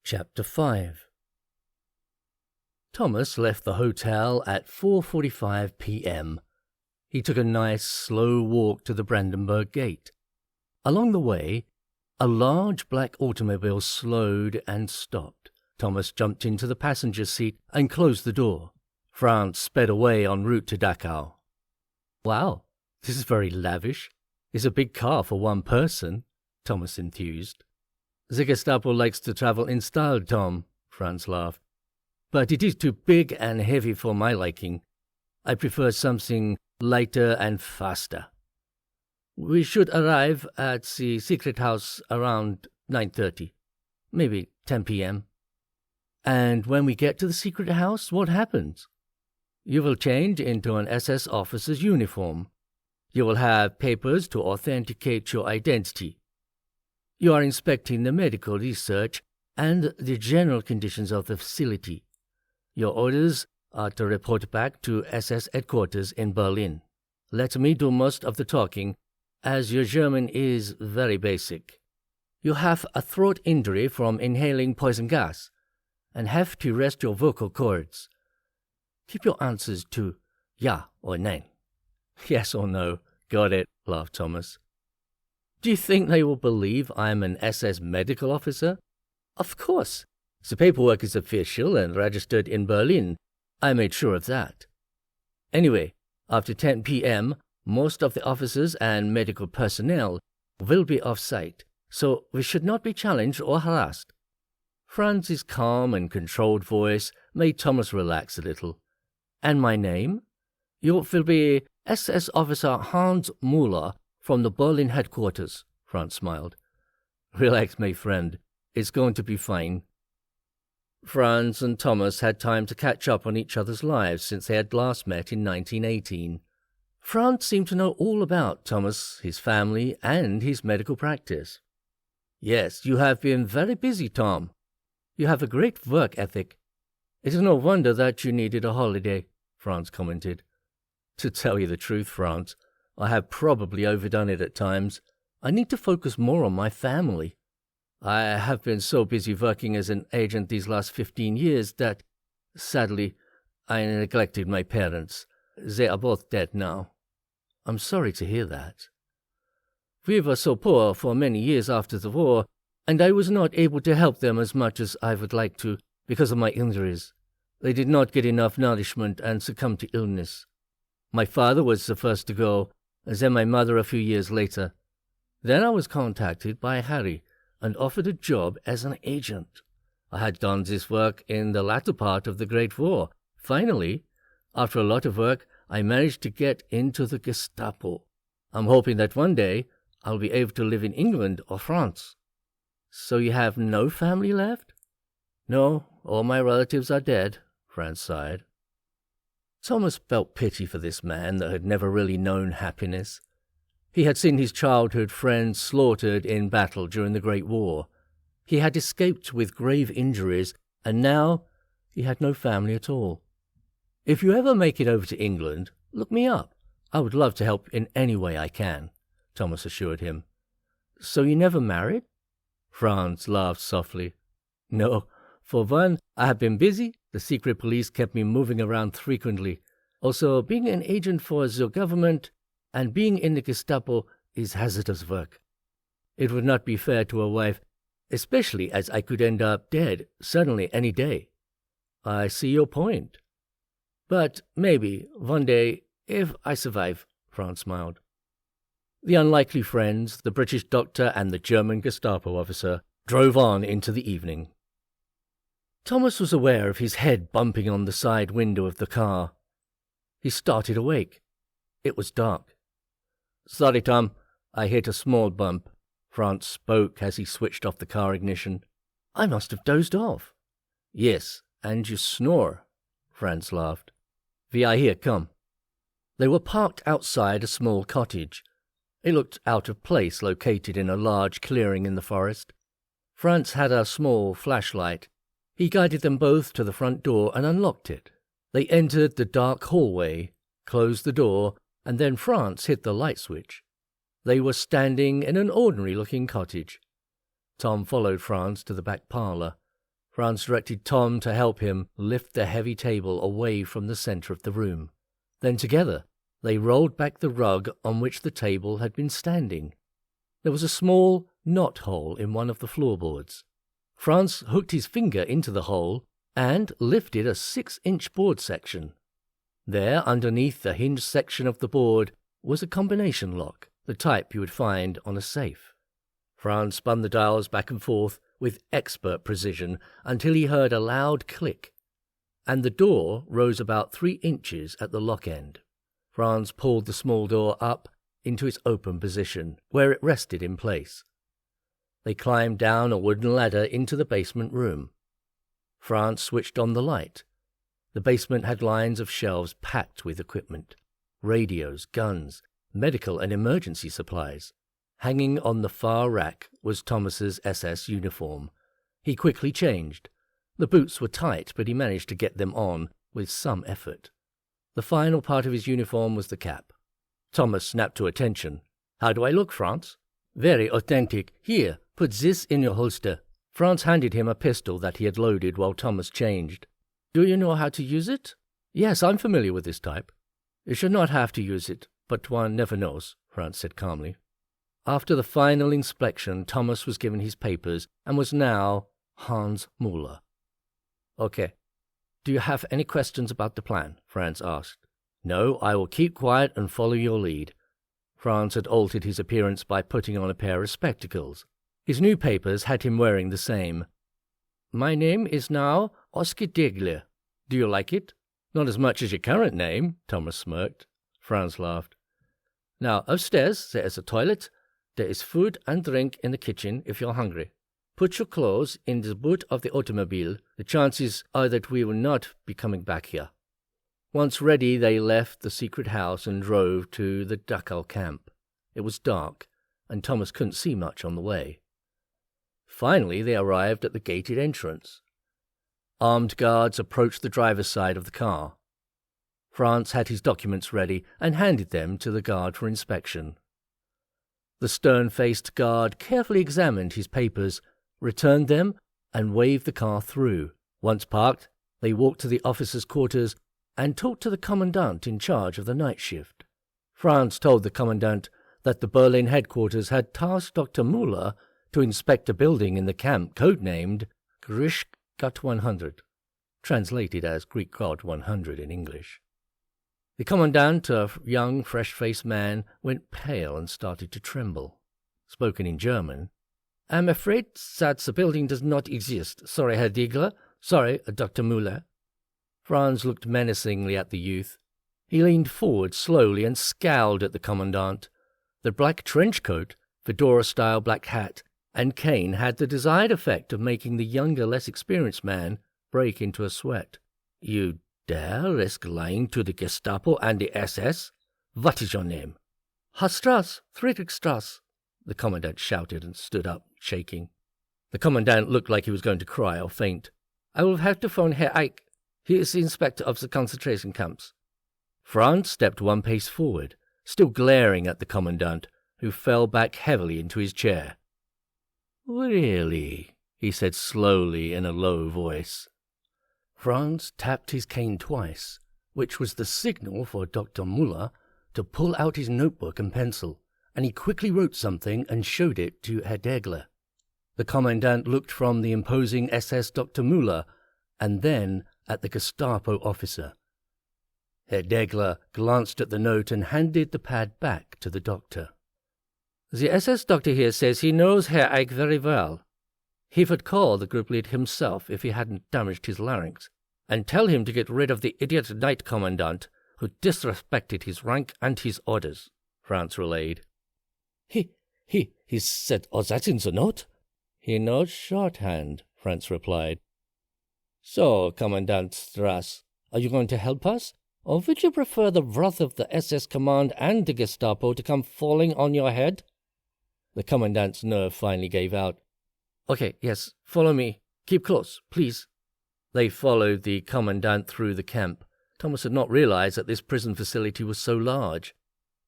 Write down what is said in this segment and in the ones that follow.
Chapter 5. Thomas left the hotel at 4:45 p.m. He took a nice, slow walk to the Brandenburg Gate. Along the way, a large black automobile slowed and stopped. Thomas jumped into the passenger seat and closed the door. Franz sped away en route to Dachau. "Wow, this is very lavish. It's a big car for one person," Thomas enthused. "The Gestapo likes to travel in style, Tom," Franz laughed. "But it is too big and heavy for my liking. I prefer something lighter and faster. We should arrive at the secret house around 9:30, maybe 10 p.m. "And when we get to the secret house, what happens?" "You will change into an SS officer's uniform. You will have papers to authenticate your identity. You are inspecting the medical research and the general conditions of the facility. Your orders are to report back to SS headquarters in Berlin. Let me do most of the talking, as your German is very basic. You have a throat injury from inhaling poison gas, and have to rest your vocal cords. Keep your answers to ja or nein." "Yes or no. Got it," laughed Thomas. "Do you think they will believe I am an SS medical officer?" "Of course. The paperwork is official and registered in Berlin. I made sure of that. Anyway, after 10 p.m., most of the officers and medical personnel will be off-site, so we should not be challenged or harassed." Franz's calm and controlled voice made Thomas relax a little. "And my name? You will be SS Officer Hans Müller from the Berlin headquarters," Franz smiled. "Relax, my friend. It's going to be fine." Franz and Thomas had time to catch up on each other's lives since they had last met in 1918. Franz seemed to know all about Thomas, his family, and his medical practice. "Yes, you have been very busy, Tom. You have a great work ethic. It is no wonder that you needed a holiday," Franz commented. "To tell you the truth, Franz, I have probably overdone it at times. I need to focus more on my family. I have been so busy working as an agent these last 15 years that, sadly, I neglected my parents. They are both dead now." "I'm sorry to hear that." "We were so poor for many years after the war, and I was not able to help them as much as I would like to because of my injuries. They did not get enough nourishment and succumbed to illness. My father was the first to go, then my mother a few years later. Then I was contacted by Harry and offered a job as an agent. I had done this work in the latter part of the Great War. Finally, after a lot of work, I managed to get into the Gestapo. I'm hoping that one day I'll be able to live in England or France." "So you have no family left?" "No, all my relatives are dead," Franz sighed. Thomas felt pity for this man that had never really known happiness. He had seen his childhood friends slaughtered in battle during the Great War. He had escaped with grave injuries, and now he had no family at all. "If you ever make it over to England, look me up. I would love to help in any way I can," Thomas assured him. "So you never married?" Franz laughed softly. "No. For one, I have been busy. The secret police kept me moving around frequently. Also, being an agent for the government and being in the Gestapo is hazardous work. It would not be fair to a wife, especially as I could end up dead suddenly any day." "I see your point." "But maybe, one day, if I survive," Franz smiled. The unlikely friends, the British doctor and the German Gestapo officer, drove on into the evening. Thomas was aware of his head bumping on the side window of the car. He started awake. It was dark. "Sorry, Tom, I hit a small bump," Franz spoke as he switched off the car ignition. "I must have dozed off." "Yes, and you snore," Franz laughed. "We are here, come." They were parked outside a small cottage. It looked out of place, located in a large clearing in the forest. Franz had a small flashlight. He guided them both to the front door and unlocked it. They entered the dark hallway, closed the door, and then Franz hit the light switch. They were standing in an ordinary-looking cottage. Tom followed Franz to the back parlour. Franz directed Tom to help him lift the heavy table away from the center of the room. Then together they rolled back the rug on which the table had been standing. There was a small knot hole in one of the floorboards. Franz hooked his finger into the hole and lifted a 6-inch board section. There, underneath the hinged section of the board, was a combination lock, the type you would find on a safe. Franz spun the dials back and forth with expert precision until he heard a loud click, and the door rose about 3 inches at the lock end. Franz pulled the small door up into its open position, where it rested in place. They climbed down a wooden ladder into the basement room. Franz switched on the light. The basement had lines of shelves packed with equipment, radios, guns, medical and emergency supplies. Hanging on the far rack was Thomas's SS uniform. He quickly changed. The boots were tight, but he managed to get them on with some effort. The final part of his uniform was the cap. Thomas snapped to attention. "How do I look, Franz?" "Very authentic. Here, put this in your holster." Franz handed him a pistol that he had loaded while Thomas changed. "Do you know how to use it?" "Yes, I'm familiar with this type." "You should not have to use it, but one never knows," Franz said calmly. After the final inspection, Thomas was given his papers and was now Hans Müller. "Okay. Do you have any questions about the plan?" Franz asked. "No, I will keep quiet and follow your lead." Franz had altered his appearance by putting on a pair of spectacles. His new papers had him wearing the same. "My name is now Oskar Degler. Do you like it?" "Not as much as your current name," Thomas smirked. Franz laughed. "Now, upstairs there is a toilet. There is food and drink in the kitchen if you're hungry. Put your clothes in the boot of the automobile. The chances are that we will not be coming back here." Once ready, they left the secret house and drove to the Dachau camp. It was dark, and Thomas couldn't see much on the way. Finally, they arrived at the gated entrance. Armed guards approached the driver's side of the car. Franz had his documents ready and handed them to the guard for inspection. The stern-faced guard carefully examined his papers, returned them, and waved the car through. Once parked, they walked to the officers' quarters and talked to the commandant in charge of the night shift. Franz told the commandant that the Berlin headquarters had tasked Dr. Müller to inspect a building in the camp codenamed Grisch Gott 100, translated as Greek God 100 in English. The commandant, a young, fresh-faced man, went pale and started to tremble. Spoken in German, "I'm afraid that the building does not exist. Sorry, Herr Degler. Sorry, Dr. Müller." Franz looked menacingly at the youth. He leaned forward slowly and scowled at the commandant. The black trench coat, fedora-style black hat, and cane had the desired effect of making the younger, less experienced man break into a sweat. "You dare risk lying to the Gestapo and the SS? What is your name?" "Strasse, Friedrichstrasse," the commandant shouted and stood up, shaking. The commandant looked like he was going to cry or faint. "I will have to phone Herr Eick. He is the inspector of the concentration camps." Franz stepped one pace forward, still glaring at the commandant, who fell back heavily into his chair. "Really?" he said slowly in a low voice. Franz tapped his cane twice, which was the signal for Dr. Müller to pull out his notebook and pencil, and he quickly wrote something and showed it to Herr Degler. The commandant looked from the imposing SS Dr. Müller and then at the Gestapo officer. Herr Degler glanced at the note and handed the pad back to the doctor. "The SS doctor here says he knows Herr Eick very well. He would call the group lead himself if he hadn't damaged his larynx, and tell him to get rid of the idiot night commandant who disrespected his rank and his orders," Franz relayed. He said all that in the note?" "He knows shorthand," Franz replied. "So, Commandant Strasse, are you going to help us? Or would you prefer the wrath of the SS command and the Gestapo to come falling on your head?" The commandant's nerve finally gave out. "Okay, yes, follow me. Keep close, please." They followed the commandant through the camp. Thomas had not realized that this prison facility was so large.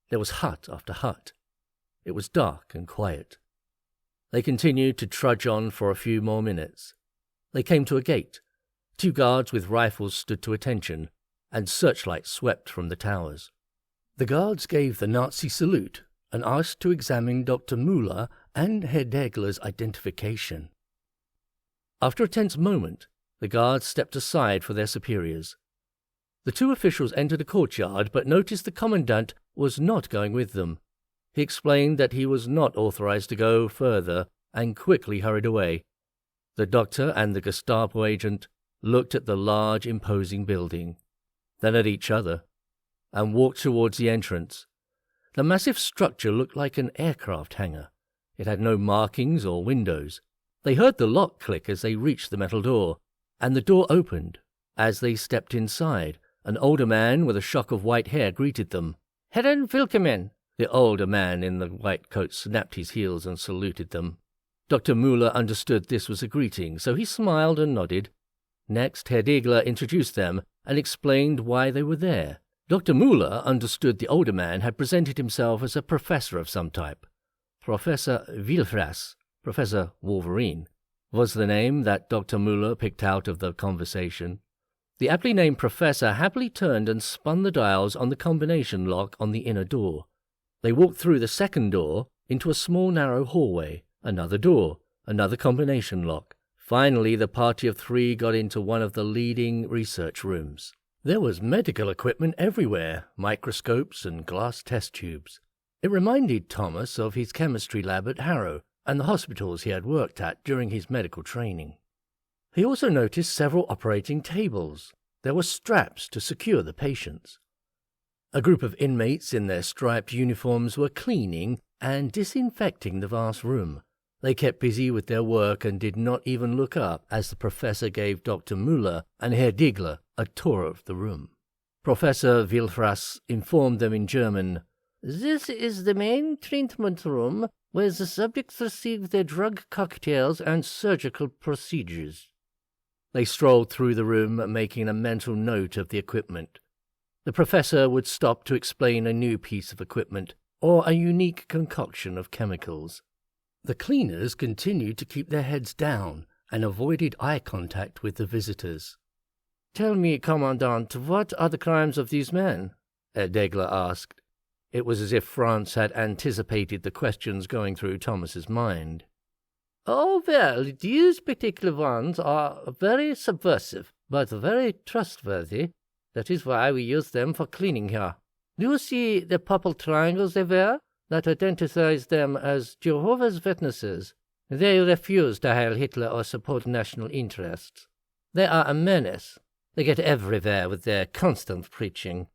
There was hut after hut. It was dark and quiet. They continued to trudge on for a few more minutes. They came to a gate. 2 guards with rifles stood to attention, and searchlights swept from the towers. The guards gave the Nazi salute and asked to examine Dr. Müller and Herr Degler's identification. After a tense moment, the guards stepped aside for their superiors. The 2 officials entered a courtyard, but noticed the commandant was not going with them. He explained that he was not authorized to go further and quickly hurried away. The doctor and the Gestapo agent looked at the large, imposing building, then at each other, and walked towards the entrance. The massive structure looked like an aircraft hangar. It had no markings or windows. They heard the lock click as they reached the metal door, and the door opened. As they stepped inside, an older man with a shock of white hair greeted them. "Herren Willkommen!" The older man in the white coat snapped his heels and saluted them. Dr. Müller understood this was a greeting, so he smiled and nodded. Next, Herr Degler introduced them and explained why they were there. Dr. Müller understood the older man had presented himself as a professor of some type. Professor Wilfras, Professor Wolverine, was the name that Dr. Müller picked out of the conversation. The aptly named professor happily turned and spun the dials on the combination lock on the inner door. They walked through the second door into a small narrow hallway, another door, another combination lock. Finally, the party of 3 got into one of the leading research rooms. There was medical equipment everywhere, microscopes and glass test tubes. It reminded Thomas of his chemistry lab at Harrow and the hospitals he had worked at during his medical training. He also noticed several operating tables. There were straps to secure the patients. A group of inmates in their striped uniforms were cleaning and disinfecting the vast room. They kept busy with their work and did not even look up as the professor gave Dr. Müller and Herr Degler a tour of the room. Professor Wilfras informed them in German, "This is the main treatment room where the subjects receive their drug cocktails and surgical procedures." They strolled through the room, making a mental note of the equipment. The professor would stop to explain a new piece of equipment or a unique concoction of chemicals. The cleaners continued to keep their heads down and avoided eye contact with the visitors. "Tell me, Commandant, what are the crimes of these men?" Herr Degler asked. It was as if France had anticipated the questions going through Thomas's mind. "Oh, well, these particular ones are very subversive, but very trustworthy. That is why we use them for cleaning here. Do you see the purple triangles they wear? That identifies them as Jehovah's Witnesses. They refuse to hail Hitler or support national interests. They are a menace. They get everywhere with their constant preaching.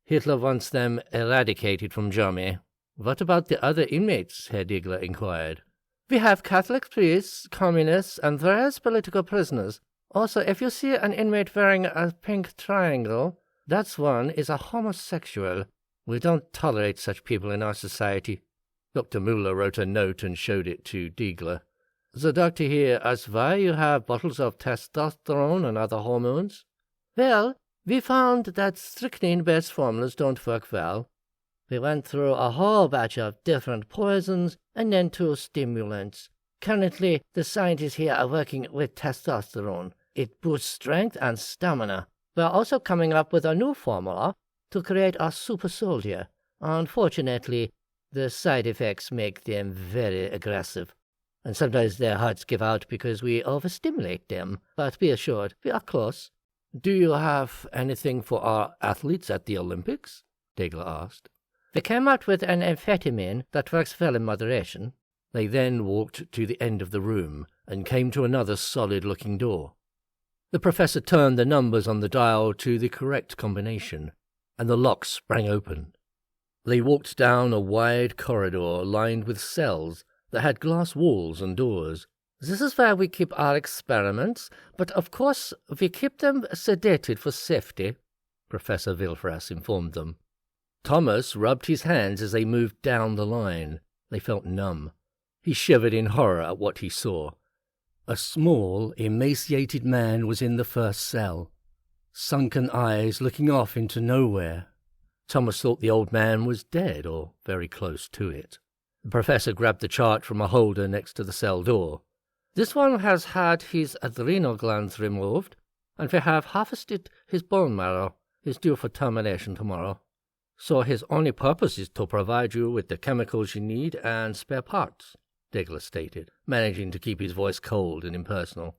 Hitler wants them eradicated from Germany." "What about the other inmates?" Herr Degler inquired. "We have Catholic priests, communists, and various political prisoners. Also, if you see an inmate wearing a pink triangle, that one is a homosexual. We don't tolerate such people in our society." Dr. Müller wrote a note and showed it to Degler. "The doctor here asks why you have bottles of testosterone and other hormones." "Well, we found that strychnine-based formulas don't work well. We went through a whole batch of different poisons and then 2 stimulants. Currently, the scientists here are working with testosterone. It boosts strength and stamina. We are also coming up with a new formula to create a super soldier. Unfortunately, the side effects make them very aggressive, and sometimes their hearts give out because we overstimulate them. But be assured, we are close." "Do you have anything for our athletes at the Olympics?" Degler asked. "We came out with an amphetamine that works well in moderation." They then walked to the end of the room and came to another solid-looking door. The professor turned the numbers on the dial to the correct combination, and the lock sprang open. They walked down a wide corridor lined with cells that had glass walls and doors. "This is where we keep our experiments, but of course we keep them sedated for safety," Professor Wilfras informed them. Thomas rubbed his hands as they moved down the line. They felt numb. He shivered in horror at what he saw. A small, emaciated man was in the first cell, sunken eyes looking off into nowhere. Thomas thought the old man was dead or very close to it. The professor grabbed the chart from a holder next to the cell door. This one has had his adrenal glands removed, and we have harvested his bone marrow. He's due for termination tomorrow. So his only purpose is to provide you with the chemicals you need and spare parts, Degler stated, managing to keep his voice cold and impersonal.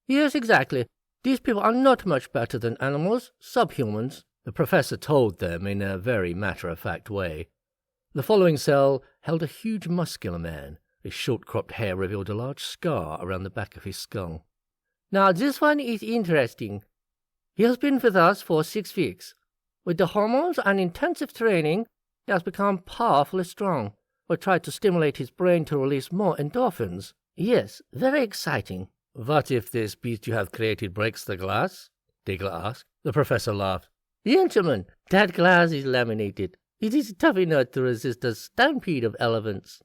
Yes, exactly. These people are not much better than animals, subhumans, the professor told them in a very matter-of-fact way. The following cell held a huge muscular man. His short-cropped hair revealed a large scar around the back of his skull. Now, this one is interesting. He has been with us for 6 weeks. With the hormones and intensive training, he has become powerfully strong. We tried to stimulate his brain to release more endorphins. Yes, very exciting. What if this beast you have created breaks the glass? Degler asked. The professor laughed. Gentlemen, that glass is laminated. It is tough enough to resist a stampede of elephants.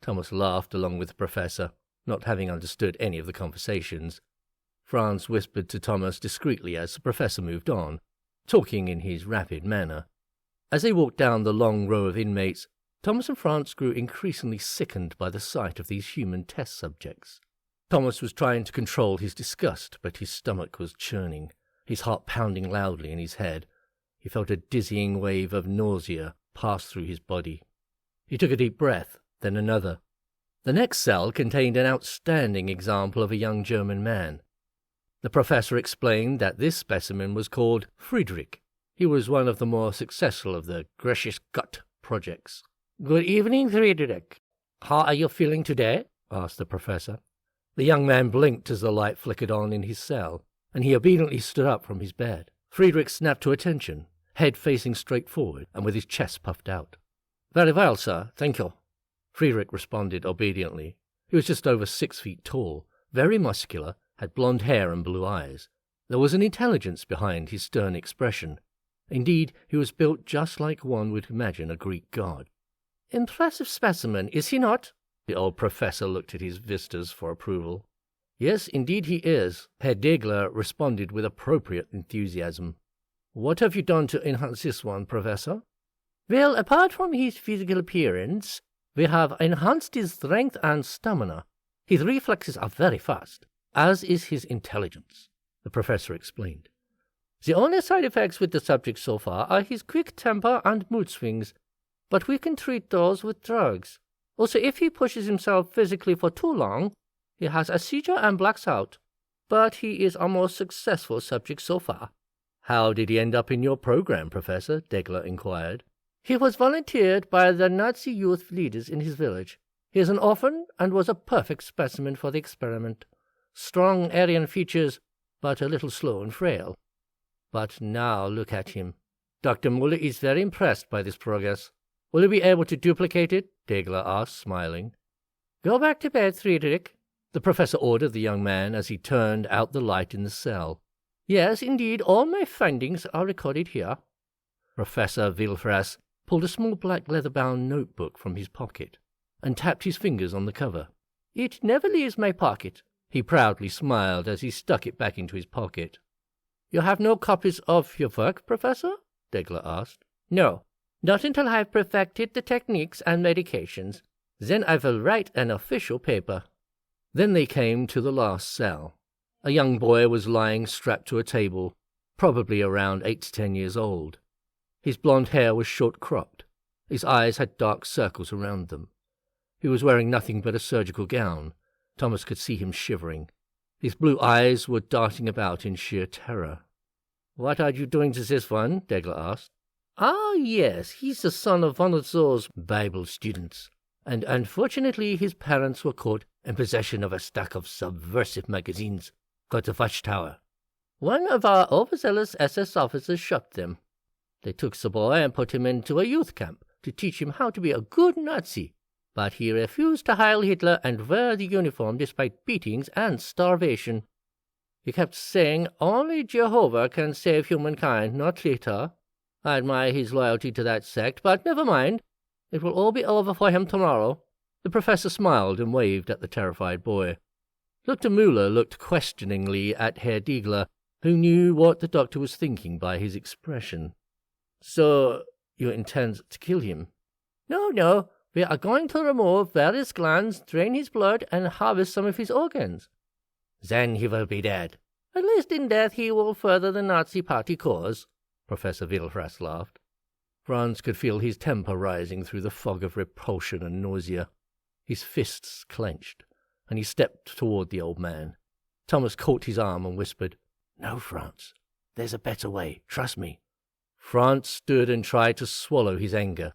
Thomas laughed along with the professor, not having understood any of the conversations. Franz whispered to Thomas discreetly as the professor moved on, talking in his rapid manner. As they walked down the long row of inmates, Thomas and Franz grew increasingly sickened by the sight of these human test subjects. Thomas was trying to control his disgust, but his stomach was churning, his heart pounding loudly in his head. He felt a dizzying wave of nausea pass through his body. He took a deep breath, then another. The next cell contained an outstanding example of a young German man. The professor explained that this specimen was called Friedrich. He was one of the more successful of the Grecian Gut projects. Good evening, Friedrich. How are you feeling today? Asked the professor. The young man blinked as the light flickered on in his cell, and he obediently stood up from his bed. Friedrich snapped to attention, head facing straight forward and with his chest puffed out. Very well, sir, thank you. Friedrich responded obediently. He was just over 6 feet tall, very muscular, had blonde hair and blue eyes. There was an intelligence behind his stern expression. Indeed, he was built just like one would imagine a Greek god. Impressive specimen, is he not? The old professor looked at his visitors for approval. Yes, indeed he is, Herr Degler responded with appropriate enthusiasm. What have you done to enhance this one, Professor? Well, apart from his physical appearance, we have enhanced his strength and stamina. His reflexes are very fast, as is his intelligence, the professor explained. The only side effects with the subject so far are his quick temper and mood swings, but we can treat those with drugs. Also, if he pushes himself physically for too long, he has a seizure and blacks out. But he is our most successful subject so far. How did he end up in your program, Professor? Degler inquired. He was volunteered by the Nazi youth leaders in his village. He is an orphan and was a perfect specimen for the experiment. Strong Aryan features, but a little slow and frail. But now look at him. Dr. Muller is very impressed by this progress. Will he be able to duplicate it? Degler asked, smiling. Go back to bed, Friedrich, the professor ordered the young man as he turned out the light in the cell. Yes, indeed, all my findings are recorded here. Professor Villefras pulled a small black leather-bound notebook from his pocket and tapped his fingers on the cover. It never leaves my pocket. He proudly smiled as he stuck it back into his pocket. You have no copies of your work, Professor? Degler asked. No, not until I have perfected the techniques and medications. Then I will write an official paper. Then they came to the last cell. A young boy was lying strapped to a table, probably around 8 to 10 years old. His blonde hair was short-cropped. His eyes had dark circles around them. He was wearing nothing but a surgical gown. Thomas could see him shivering. His blue eyes were darting about in sheer terror. What are you doing to this one? Degler asked. Ah, yes, he's the son of one of those Bible students, and unfortunately his parents were caught in possession of a stack of subversive magazines called the Watchtower. One of our overzealous SS officers shot them. They took the boy and put him into a youth camp to teach him how to be a good Nazi, but he refused to Heil Hitler and wear the uniform despite beatings and starvation. He kept saying only Jehovah can save humankind, not Hitler. I admire his loyalty to that sect, but never mind. It will all be over for him tomorrow. The professor smiled and waved at the terrified boy. Dr. Muller looked questioningly at Herr Degler, who knew what the doctor was thinking by his expression. So, you intend to kill him? No, We are going to remove various glands, drain his blood, and harvest some of his organs. Then he will be dead. At least in death he will further the Nazi Party cause, Professor Wilfras laughed. Franz could feel his temper rising through the fog of repulsion and nausea. His fists clenched, and he stepped toward the old man. Thomas caught his arm and whispered, "No, Franz. There's a better way. Trust me." Franz stood and tried to swallow his anger.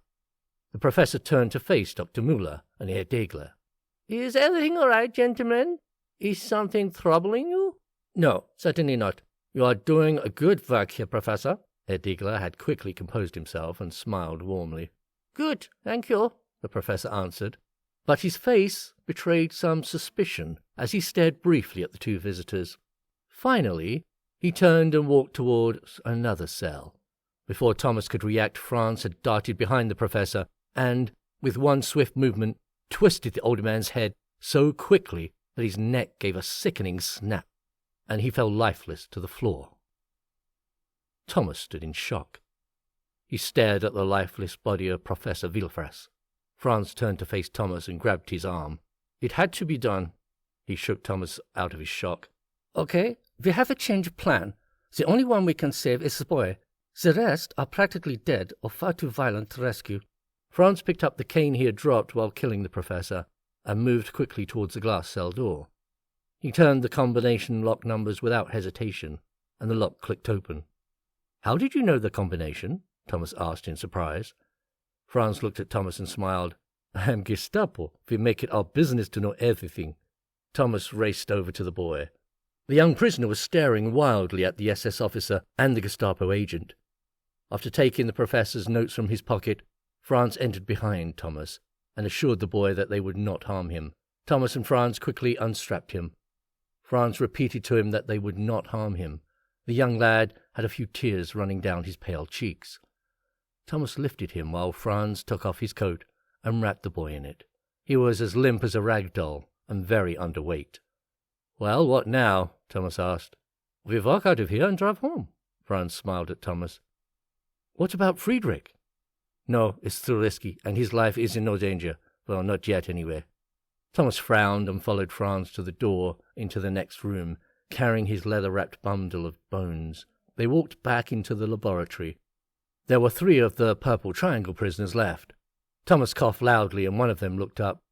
The professor turned to face Dr. Müller and Herr Degler. "Is everything all right, gentlemen? Is something troubling you?" "No, certainly not. You are doing a good work here, Professor." Herr Degler had quickly composed himself and smiled warmly. "Good, thank you," the professor answered, but his face betrayed some suspicion as he stared briefly at the two visitors. Finally, he turned and walked towards another cell. Before Thomas could react, Franz had darted behind the professor and, with one swift movement, twisted the older man's head so quickly that his neck gave a sickening snap, and he fell lifeless to the floor. Thomas stood in shock. He stared at the lifeless body of Professor Wilfras. Franz turned to face Thomas and grabbed his arm. It had to be done. He shook Thomas out of his shock. "Okay, we have a change of plan. The only one we can save is the boy. The rest are practically dead or far too violent to rescue." Franz picked up the cane he had dropped while killing the professor and moved quickly towards the glass cell door. He turned the combination lock numbers without hesitation, and the lock clicked open. "How did you know the combination?" Thomas asked in surprise. Franz looked at Thomas and smiled. "I am Gestapo. We make it our business to know everything." Thomas raced over to the boy. The young prisoner was staring wildly at the SS officer and the Gestapo agent. After taking the professor's notes from his pocket, Franz entered behind Thomas and assured the boy that they would not harm him. Thomas and Franz quickly unstrapped him. Franz repeated to him that they would not harm him. The young lad had a few tears running down his pale cheeks. Thomas lifted him while Franz took off his coat and wrapped the boy in it. He was as limp as a rag doll and very underweight. "Well, what now?" Thomas asked. "We walk out of here and drive home." Franz smiled at Thomas. "What about Friedrich?" "No, it's too risky, and his life is in no danger. Well, not yet, anyway." Thomas frowned and followed Franz to the door into the next room, carrying his leather-wrapped bundle of bones. They walked back into the laboratory. There were 3 of the Purple Triangle prisoners left. Thomas coughed loudly, and one of them looked up.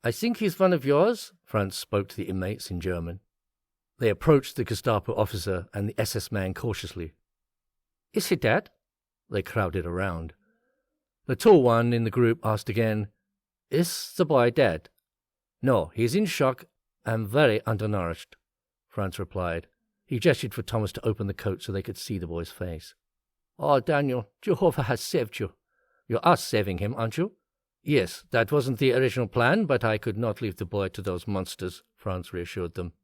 "I think he's one of yours," Franz spoke to the inmates in German. They approached the Gestapo officer and the SS man cautiously. "Is he dead?" They crowded around. The tall one in the group asked again, "Is the boy dead?" "No, he's in shock and very undernourished," Franz replied. He gestured for Thomas to open the coat so they could see the boy's face. "Oh, Daniel, Jehovah has saved you. You are saving him, aren't you?" "Yes, that wasn't the original plan, but I could not leave the boy to those monsters," Franz reassured them.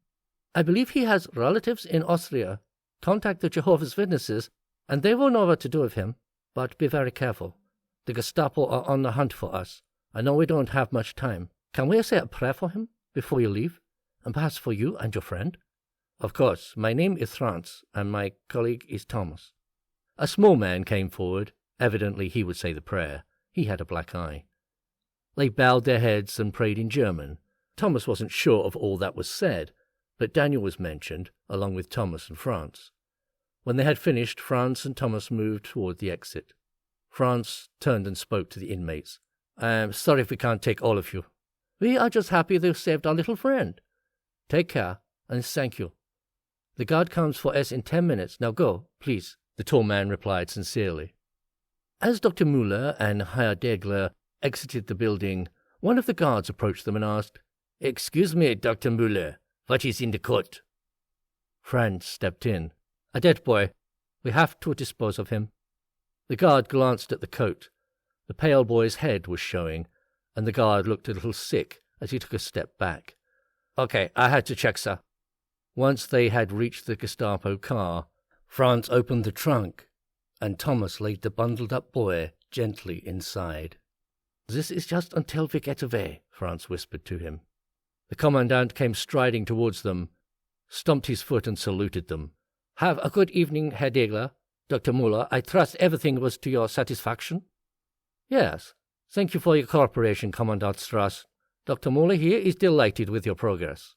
"I believe he has relatives in Austria. Contact the Jehovah's Witnesses, and they will know what to do with him. But be very careful. The Gestapo are on the hunt for us. I know we don't have much time. Can we say a prayer for him before you leave? And perhaps for you and your friend?" "Of course. My name is Franz, and my colleague is Thomas." A small man came forward. Evidently he would say the prayer. He had a black eye. They bowed their heads and prayed in German. Thomas wasn't sure of all that was said, but Daniel was mentioned, along with Thomas and Franz. When they had finished, Franz and Thomas moved toward the exit. Franz turned and spoke to the inmates. "I'm sorry if we can't take all of you. We are just happy they saved our little friend. Take care, and thank you. The guard comes for us in 10 minutes. Now go, please," the tall man replied sincerely. As Dr. Müller and Herr Degler exited the building, one of the guards approached them and asked, "Excuse me, Dr. Müller, what is in the coat?" Franz stepped in. "A dead boy. We have to dispose of him." The guard glanced at the coat. The pale boy's head was showing, and the guard looked a little sick as he took a step back. "Okay, I had to check, sir." Once they had reached the Gestapo car, Franz opened the trunk, and Thomas laid the bundled-up boy gently inside. "This is just until we get away," Franz whispered to him. The commandant came striding towards them, stomped his foot and saluted them. "Have a good evening, Herr Degler. Dr. Müller, I trust everything was to your satisfaction?" "Yes, Thank you for your cooperation, Commandant Strauss. Dr. Muller here is delighted with your progress.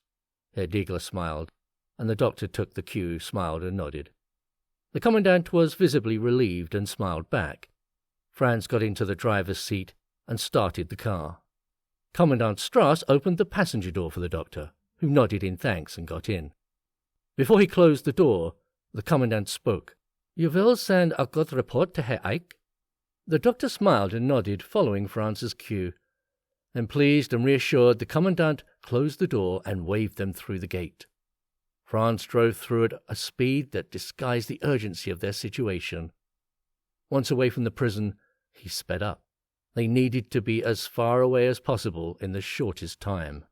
Herr Diegler smiled, and the doctor took the cue, smiled and nodded. The Commandant was visibly relieved and smiled back. Franz got into the driver's seat and started the car. Commandant Strauss opened the passenger door for the doctor, who nodded in thanks and got in. Before he closed the door, the Commandant spoke. You will send a good report to Herr Eich? The doctor smiled and nodded, following Franz's cue. Then, pleased and reassured, the Commandant closed the door and waved them through the gate. Franz drove through at a speed that disguised the urgency of their situation. Once away from the prison, he sped up. They needed to be as far away as possible in the shortest time.